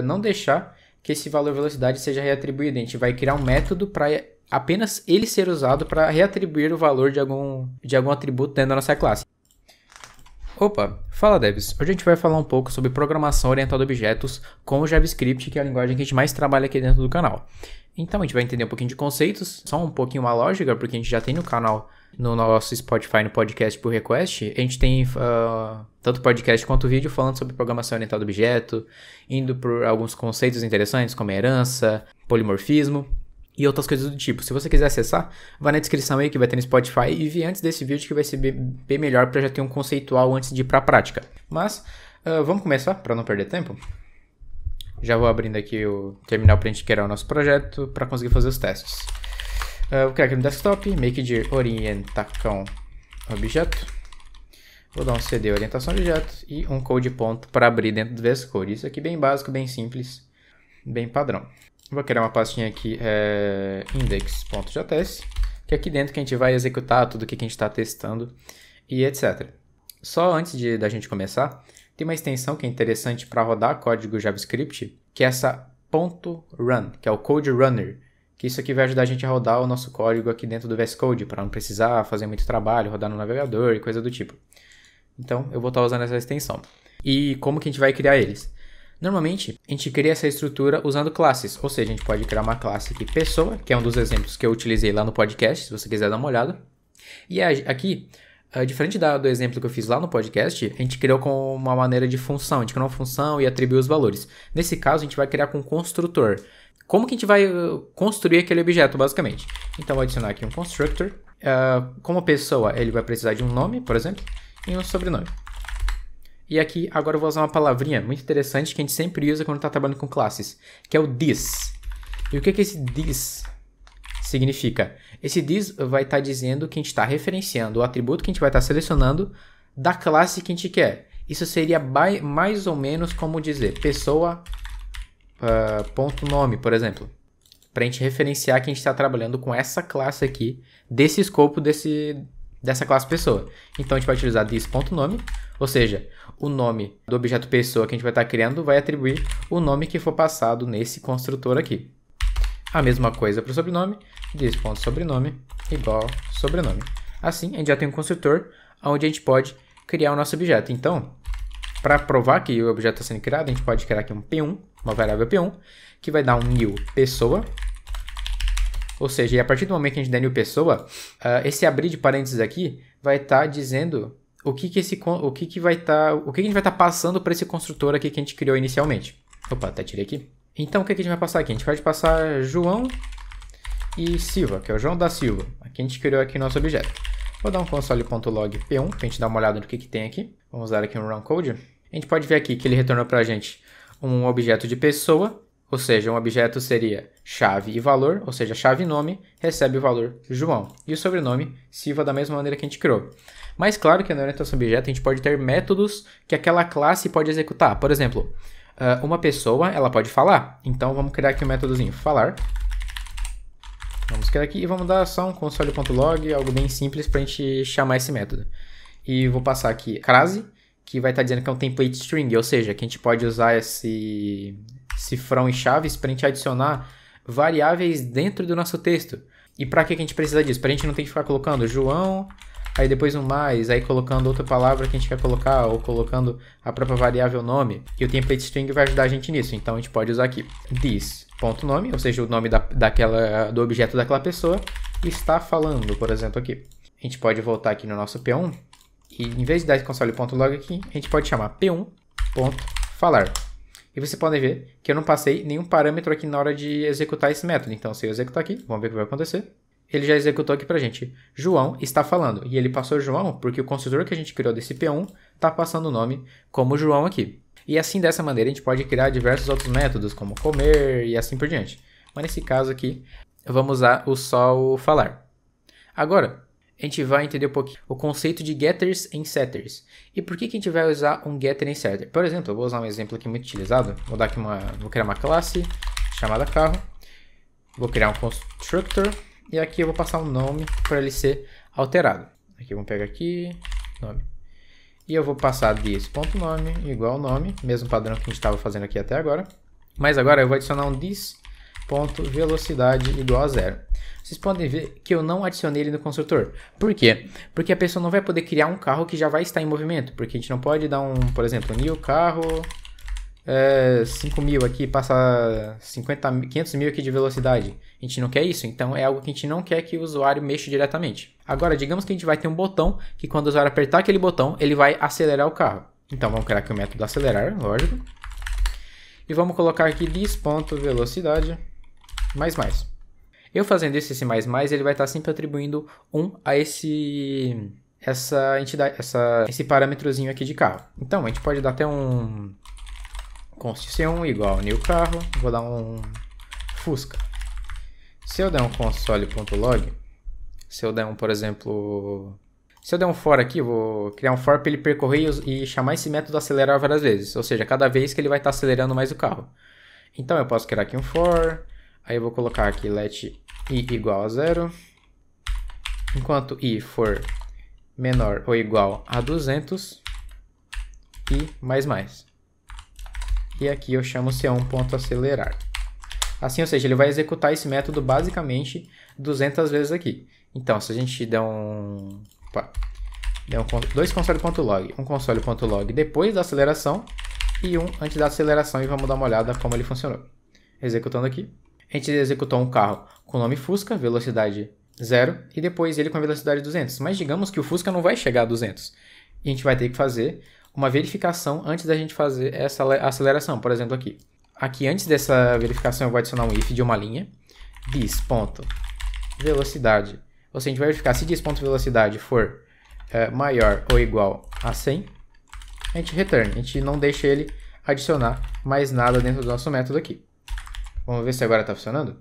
não deixar que esse valor velocidade seja reatribuído. A gente vai criar um método para apenas ele ser usado para reatribuir o valor de algum atributo dentro da nossa classe. Opa, fala devs! Hoje a gente vai falar um pouco sobre programação orientada a objetos com o JavaScript, que é a linguagem que a gente mais trabalha aqui dentro do canal. Então a gente vai entender um pouquinho de conceitos, só um pouquinho uma lógica, porque a gente já tem no canal, no nosso Spotify, no podcast por request, a gente tem tanto podcast quanto vídeo falando sobre programação orientada a objeto, indo por alguns conceitos interessantes como herança, polimorfismo e outras coisas do tipo. Se você quiser acessar, vai na descrição aí que vai ter no Spotify e vi antes desse vídeo que vai ser bem melhor para já ter um conceitual antes de ir para a prática. Mas vamos começar para não perder tempo. Já vou abrindo aqui o terminal para a gente criar o nosso projeto para conseguir fazer os testes. Vou criar aqui no desktop, make de orientação objeto. Vou dar um cd orientação objeto e um code ponto para abrir dentro do VS Code. Isso aqui bem básico, bem simples, bem padrão. Vou criar uma pastinha aqui, index.js, que é aqui dentro que a gente vai executar tudo o que a gente está testando e etc. Só antes da gente começar, tem uma extensão que é interessante para rodar código JavaScript, que é essa .run, que é o Code Runner, que isso aqui vai ajudar a gente a rodar o nosso código aqui dentro do VS Code, para não precisar fazer muito trabalho, rodar no navegador e coisa do tipo. Então, eu vou estar usando essa extensão. E como que a gente vai criar eles? Normalmente, a gente cria essa estrutura usando classes, ou seja, a gente pode criar uma classe aqui, pessoa, que é um dos exemplos que eu utilizei lá no podcast, se você quiser dar uma olhada. E aqui, diferente do exemplo que eu fiz lá no podcast, a gente criou com uma maneira de função, a gente criou uma função e atribuiu os valores. Nesse caso, a gente vai criar com um construtor. Como que a gente vai construir aquele objeto, basicamente? Então, vou adicionar aqui um constructor. Como pessoa, ele vai precisar de um nome, por exemplo, e um sobrenome. E aqui, agora eu vou usar uma palavrinha muito interessante que a gente sempre usa quando está trabalhando com classes, que é o this. E o que esse this significa? Esse this vai estar dizendo que a gente está referenciando o atributo que a gente vai estar selecionando da classe que a gente quer. Isso seria mais ou menos como dizer pessoa ponto nome, por exemplo. Para a gente referenciar que a gente está trabalhando com essa classe aqui, desse escopo dessa classe pessoa. Então a gente vai utilizar this.nome, ou seja, o nome do objeto pessoa que a gente vai estar criando vai atribuir o nome que for passado nesse construtor aqui. A mesma coisa para o sobrenome, this.sobrenome igual sobrenome. Assim, a gente já tem um construtor onde a gente pode criar o nosso objeto. Então, para provar que o objeto está sendo criado, a gente pode criar aqui um P1, uma variável P1, que vai dar um new pessoa. Ou seja, a partir do momento que a gente der new pessoa, esse abrir de parênteses aqui vai estar dizendo o que a gente vai estar passando para esse construtor aqui que a gente criou inicialmente. Opa, até tirei aqui. Então, o que a gente vai passar aqui? A gente vai passar João e Silva, que é o João da Silva. Aqui a gente criou aqui nosso objeto. Vou dar um console.log P1 para a gente dar uma olhada no que tem aqui. Vamos usar aqui um run code. A gente pode ver aqui que ele retornou para a gente um objeto de pessoa, ou seja, um objeto seria chave e valor, ou seja, chave e nome, recebe o valor João. E o sobrenome, Silva, da mesma maneira que a gente criou. Mas claro que na orientação objeto a gente pode ter métodos que aquela classe pode executar. Por exemplo, uma pessoa ela pode falar. Então vamos criar aqui um métodozinho falar. Vamos criar aqui e vamos dar só um console.log, algo bem simples para a gente chamar esse método. E vou passar aqui crase, que vai estar dizendo que é um template string, ou seja, que a gente pode usar esse cifrão e chaves para a gente adicionar variáveis dentro do nosso texto. E para que a gente precisa disso? Para a gente não ter que ficar colocando João, aí depois um mais, aí colocando outra palavra que a gente quer colocar, ou colocando a própria variável nome. E o template string vai ajudar a gente nisso. Então a gente pode usar aqui this.nome, ou seja, o nome do objeto daquela pessoa, está falando, por exemplo, aqui. A gente pode voltar aqui no nosso P1, e em vez de dar esse console.log aqui, a gente pode chamar P1.falar. E vocês podem ver que eu não passei nenhum parâmetro aqui na hora de executar esse método. Então, se eu executar aqui, vamos ver o que vai acontecer. Ele já executou aqui pra gente. João está falando. E ele passou João porque o construtor que a gente criou desse P1 está passando o nome como João aqui. E assim, dessa maneira, a gente pode criar diversos outros métodos, como comer e assim por diante. Mas nesse caso aqui, vamos usar só o falar. Agora, a gente vai entender um pouquinho o conceito de getters e setters. E por que a gente vai usar um getter e setter? Por exemplo, eu vou usar um exemplo aqui muito utilizado. Vou criar uma classe chamada carro. Vou criar um constructor. E aqui eu vou passar um nome para ele ser alterado. Aqui vamos pegar aqui, nome. E eu vou passar this.nome igual nome, mesmo padrão que a gente estava fazendo aqui até agora. Mas agora eu vou adicionar um this.velocidade igual a 0. Vocês podem ver que eu não adicionei ele no construtor. Por quê? Porque a pessoa não vai poder criar um carro que já vai estar em movimento. Porque a gente não pode dar por exemplo, new carro 5.000 aqui, passa 500 mil aqui de velocidade. A gente não quer isso, então é algo que a gente não quer que o usuário mexa diretamente. Agora, digamos que a gente vai ter um botão que quando o usuário apertar aquele botão, ele vai acelerar o carro. Então vamos criar aqui o método acelerar, lógico. E vamos colocar aqui this.velocidade mais. Eu fazendo esse mais, ele vai estar sempre atribuindo 1 a esse parâmetrozinho aqui de carro. Então a gente pode dar até um const C1 igual new carro, vou dar um Fusca. Se eu der um console.log, se eu der por exemplo, se eu der um for aqui, vou criar um for para ele percorrer e chamar esse método acelerar várias vezes, ou seja, cada vez que ele vai estar acelerando mais o carro. Então eu posso criar aqui um for, aí eu vou colocar aqui let i igual a 0, enquanto i for menor ou igual a 200 e mais. E aqui eu chamo C1.acelerar. Assim, ou seja, ele vai executar esse método basicamente 200 vezes aqui. Então, se a gente der dois console.log, um console.log depois da aceleração e um antes da aceleração, e vamos dar uma olhada como ele funcionou. Executando aqui. A gente executou um carro com o nome Fusca, velocidade 0, e depois ele com a velocidade 200. Mas digamos que o Fusca não vai chegar a 200. E a gente vai ter que fazer uma verificação antes da gente fazer essa aceleração. Por exemplo, aqui. Aqui, antes dessa verificação, eu vou adicionar um if de uma linha. This.velocidade. Ou seja, a gente vai verificar se this.velocidade for maior ou igual a 100. A gente return. A gente não deixa ele adicionar mais nada dentro do nosso método aqui. Vamos ver se agora está funcionando.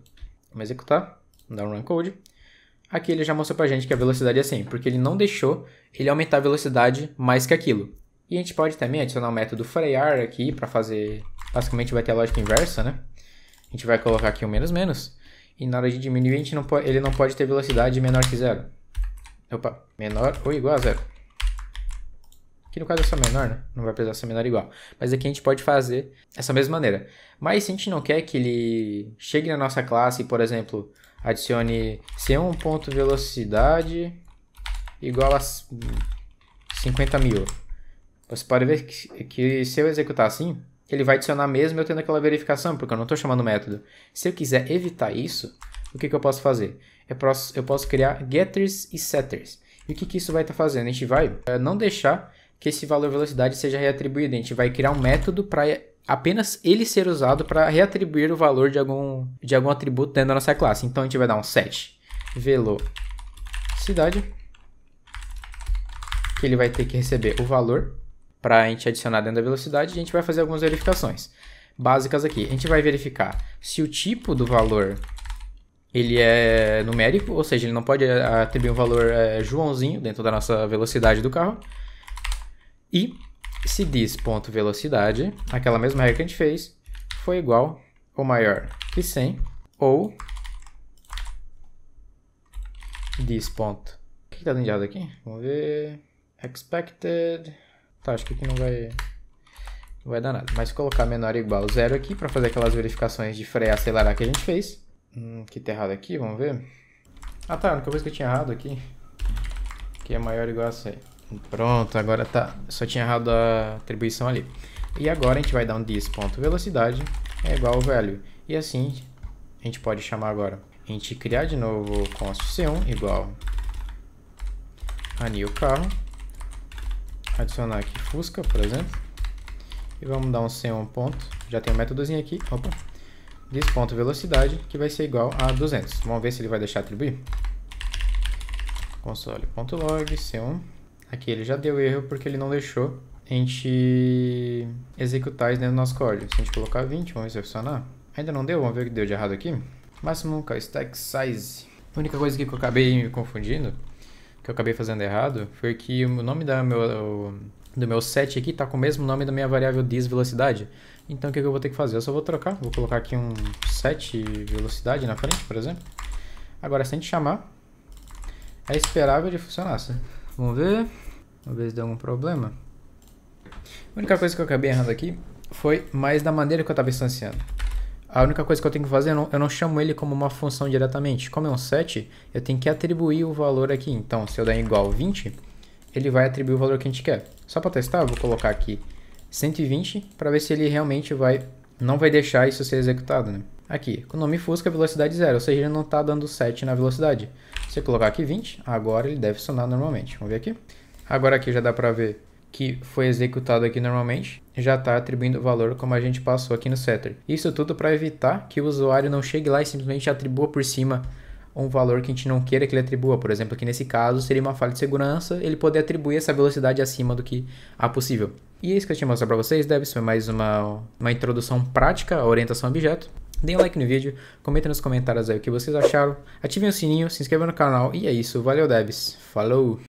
Vamos executar. Vamos dar um run code. Aqui ele já mostrou pra gente que a velocidade é 100, porque ele não deixou ele aumentar a velocidade mais que aquilo. E a gente pode também adicionar o método frear aqui para fazer... Basicamente vai ter a lógica inversa, né? A gente vai colocar aqui um menos. E na hora de diminuir, ele não pode ter velocidade menor que 0. Opa, menor ou igual a 0. Aqui no caso é só menor, né? Não vai precisar ser menor ou igual. Mas aqui a gente pode fazer essa mesma maneira. Mas se a gente não quer que ele chegue na nossa classe e, por exemplo, adicione C1.velocidade igual a 50.000. Você pode ver que se eu executar assim, ele vai adicionar mesmo eu tendo aquela verificação, porque eu não estou chamando o método. Se eu quiser evitar isso, o que eu posso fazer? Eu posso criar getters e setters. E o que isso vai estar fazendo? A gente vai não deixar que esse valor velocidade seja reatribuído. A gente vai criar um método para apenas ele ser usado para reatribuir o valor de algum atributo dentro da nossa classe. Então a gente vai dar um set velocidade, que ele vai ter que receber o valor para a gente adicionar dentro da velocidade, e a gente vai fazer algumas verificações básicas aqui. A gente vai verificar se o tipo do valor ele é numérico, ou seja, ele não pode atribuir um valor Joãozinho dentro da nossa velocidade do carro. E se this.velocidade, aquela mesma regra que a gente fez, foi igual ou maior que 100, ou this. O que está dando de errado aqui? Vamos ver. Expected. Tá, acho que aqui não vai dar nada. Mas se colocar menor ou igual a 0 aqui, para fazer aquelas verificações de frear e acelerar que a gente fez. Que tá errado aqui, vamos ver. Ah tá, a única coisa que eu tinha errado aqui, que é maior ou igual a 100. Pronto, agora tá. Só tinha errado a atribuição ali. E agora a gente vai dar um this.velocidade é igual ao value. E assim, a gente pode chamar agora. A gente criar de novo const C1 igual a new carro. Adicionar aqui Fusca, por exemplo. E vamos dar um C1 ponto. Já tem um métodozinho aqui. Opa. This.velocidade, que vai ser igual a 200. Vamos ver se ele vai deixar atribuir. Console.log, C1. Aqui ele já deu erro porque ele não deixou a gente executar isso dentro do nosso código. Se a gente colocar 20, vamos ver se vai funcionar. Ainda não deu, vamos ver o que deu de errado aqui. Máximo stack size. A única coisa que eu acabei me confundindo, que eu acabei fazendo errado, foi que o nome do meu set aqui está com o mesmo nome da minha variável this velocidade. Então o que eu vou ter que fazer? Eu só vou trocar, vou colocar aqui um set velocidade na frente, por exemplo. Agora se a gente chamar, é esperável de funcionar. Vamos ver se deu algum problema. A única coisa que eu acabei errando aqui foi mais da maneira que eu estava instanciando. A única coisa que eu tenho que fazer, eu não chamo ele como uma função diretamente. Como é um set, eu tenho que atribuir o valor aqui. Então, se eu der igual 20, ele vai atribuir o valor que a gente quer. Só para testar, eu vou colocar aqui 120 para ver se ele realmente não vai deixar isso ser executado, né? Aqui, com o nome Fusca, velocidade 0, ou seja, ele não está dando 7 na velocidade. Se eu colocar aqui 20, agora ele deve sonar normalmente. Vamos ver aqui. Agora aqui já dá para ver que foi executado aqui normalmente, já está atribuindo o valor como a gente passou aqui no setter. Isso tudo para evitar que o usuário não chegue lá e simplesmente atribua por cima um valor que a gente não queira que ele atribua. Por exemplo, aqui nesse caso seria uma falha de segurança, ele poder atribuir essa velocidade acima do que é possível. E é isso que eu tinha mostrar para vocês, deve ser mais uma introdução prática à orientação a objeto. Deem um like no vídeo, comentem nos comentários aí o que vocês acharam, ativem o sininho, se inscrevam no canal e é isso, valeu devs, falou!